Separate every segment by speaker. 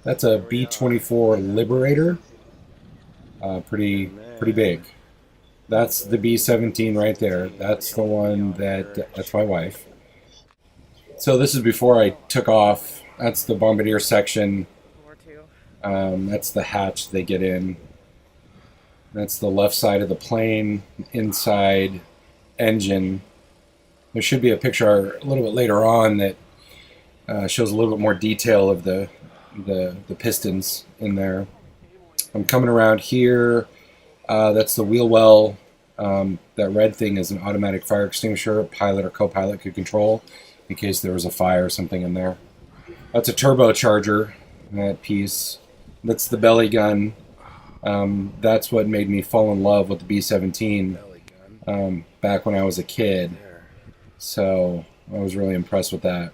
Speaker 1: That's a B-24 Liberator. Pretty big. That's the B-17 right there. That's the one that's my wife. So this is before I took off. That's the bombardier section. That's the hatch they get in. That's the left side of the plane, inside engine. There should be a picture a little bit later on that shows a little bit more detail of the pistons in there. I'm coming around here. That's the wheel well. That red thing is an automatic fire extinguisher. Pilot or co-pilot could control in case there was a fire or something in there. That's a turbocharger, that piece. That's the belly gun. That's what made me fall in love with the B-17 back when I was a kid. So I was really impressed with that.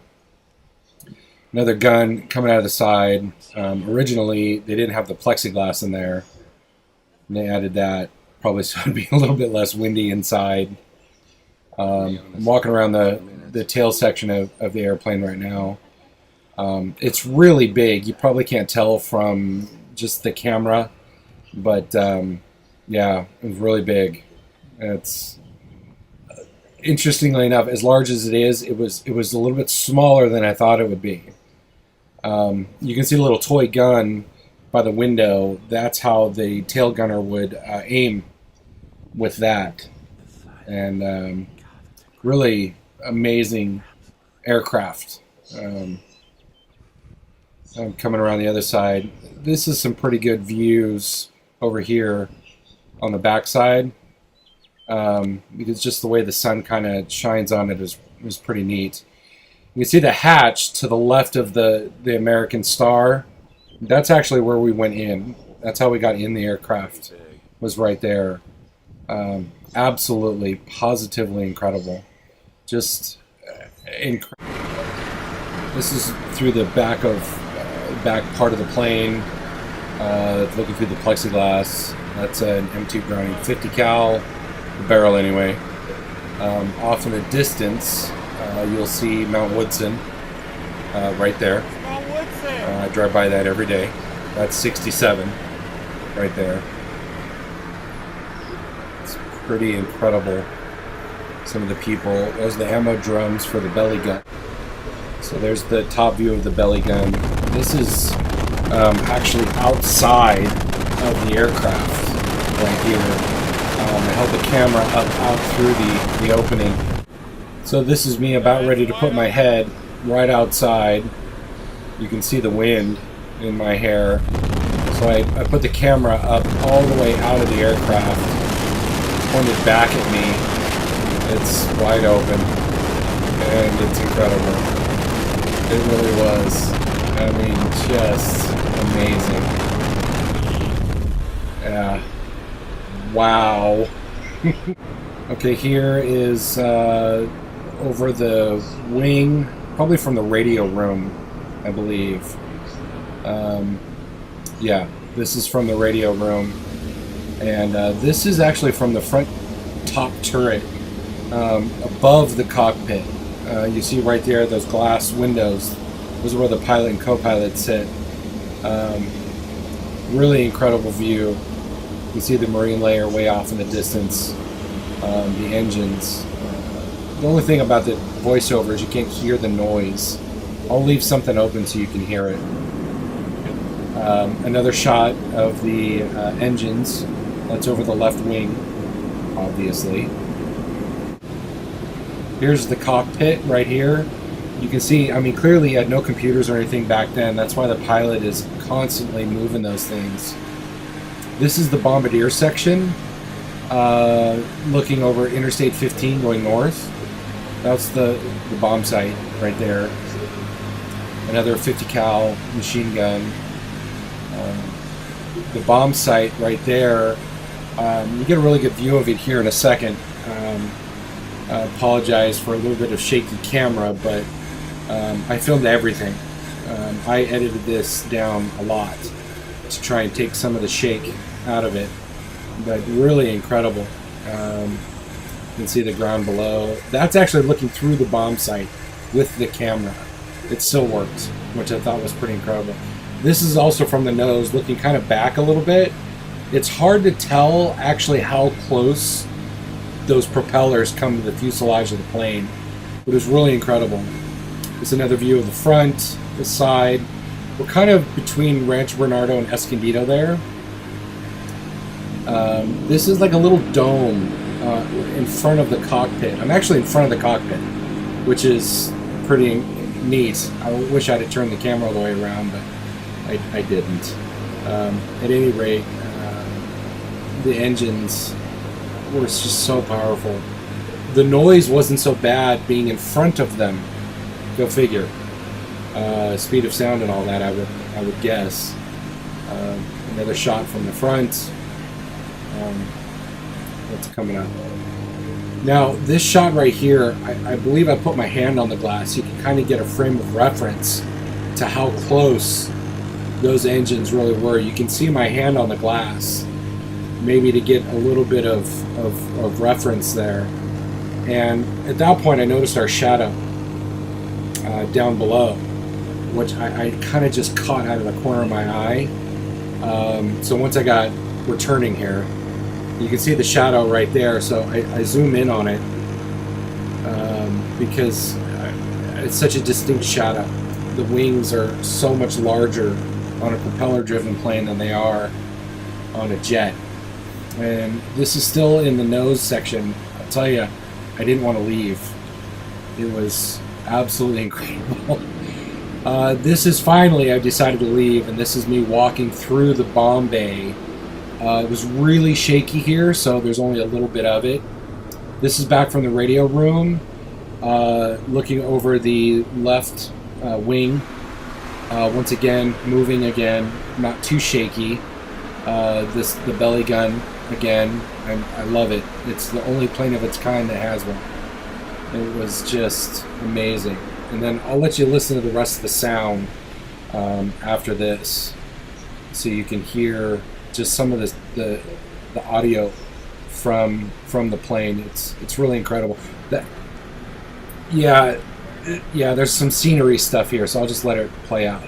Speaker 1: Another gun coming out of the side. Originally, they didn't have the plexiglass in there. And they added that, probably so it'd be a little bit less windy inside. I'm walking around the tail section of the airplane right now. It's really big. You probably can't tell from just the camera, but yeah, it was really big. It's interestingly enough, as large as it is, it was a little bit smaller than I thought it would be. You can see the little toy gun by the window. That's how the tail gunner would aim with that, and really amazing aircraft. I'm coming around the other side. This is some pretty good views over here on the backside, because just the way the sun kind of shines on it is pretty neat. You can see the hatch to the left of the American Star. That's actually where we went in. That's how we got in the aircraft, was right there. Absolutely, positively incredible. Just incredible. This is through the back part of the plane, looking through the plexiglass. That's an M2 Browning 50 cal, the barrel anyway. Off in the distance, you'll see Mount Woodson right there. I drive by that every day. That's 67 right there. It's pretty incredible. Some of the people. Those are the ammo drums for the belly gun. So there's the top view of the belly gun. This is actually outside of the aircraft right here. I held the camera out through the opening. So this is me about ready to put my head right outside. You can see the wind in my hair. So I put the camera up all the way out of the aircraft, pointed back at me. It's wide open, and it's incredible. It really was. I mean, just amazing. Yeah. Wow. Okay, here is over the wing, probably from the radio room, I believe. Yeah, this is from the radio room. And this is actually from the front top turret above the cockpit. You see right there those glass windows. Those are where the pilot and co-pilot sit. Really incredible view. You see the marine layer way off in the distance. The engines. The only thing about the voiceover is you can't hear the noise. I'll leave something open so you can hear it. Another shot of the engines. That's over the left wing, obviously. Here's the cockpit right here. You can see, I mean, clearly you had no computers or anything back then. That's why the pilot is constantly moving those things. This is the bombardier section, looking over Interstate 15 going north. That's the bomb site right there. Another 50 cal machine gun. The bomb site right there. You get a really good view of it here in a second. I apologize for a little bit of shaky camera, but I filmed everything. I edited this down a lot to try and take some of the shake out of it, but really incredible. You can see the ground below. That's actually looking through the bomb site with the camera. It still works, which I thought was pretty incredible. This is also from the nose, looking kind of back a little bit. It's hard to tell actually how close those propellers come to the fuselage of the plane. It was really incredible. It's another view of the front, the side. We're kind of between Rancho Bernardo and Escondido there. This is like a little dome in front of the cockpit. I'm actually in front of the cockpit, which is pretty neat. I wish I'd have turned the camera all the way around, but I didn't. At any rate, the engines were just so powerful. The noise wasn't so bad being in front of them. Go figure. Speed of sound and all that, I would guess. Another shot from the front. What's coming up? Now, this shot right here, I believe I put my hand on the glass. You can kind of get a frame of reference to how close those engines really were. You can see my hand on the glass, maybe to get a little bit of reference there. And at that point, I noticed our shadow down below, which I kind of just caught out of the corner of my eye. So once we're turning here, you can see the shadow right there. So I zoom in on it because it's such a distinct shadow. The wings are so much larger on a propeller-driven plane than they are on a jet. And this is still in the nose section. I'll tell you, I didn't want to leave. It was absolutely incredible. This is finally, I've decided to leave, and this is me walking through the bomb bay. It was really shaky here, so there's only a little bit of it. This is back from the radio room, looking over the left wing. Once again, moving again, not too shaky. The belly gun, again, I love it. It's the only plane of its kind that has one. It was just amazing. And then I'll let you listen to the rest of the sound after this, so you can hear just some of the audio from the plane. It's really incredible. Yeah, there's some scenery stuff here, so I'll just let it play out.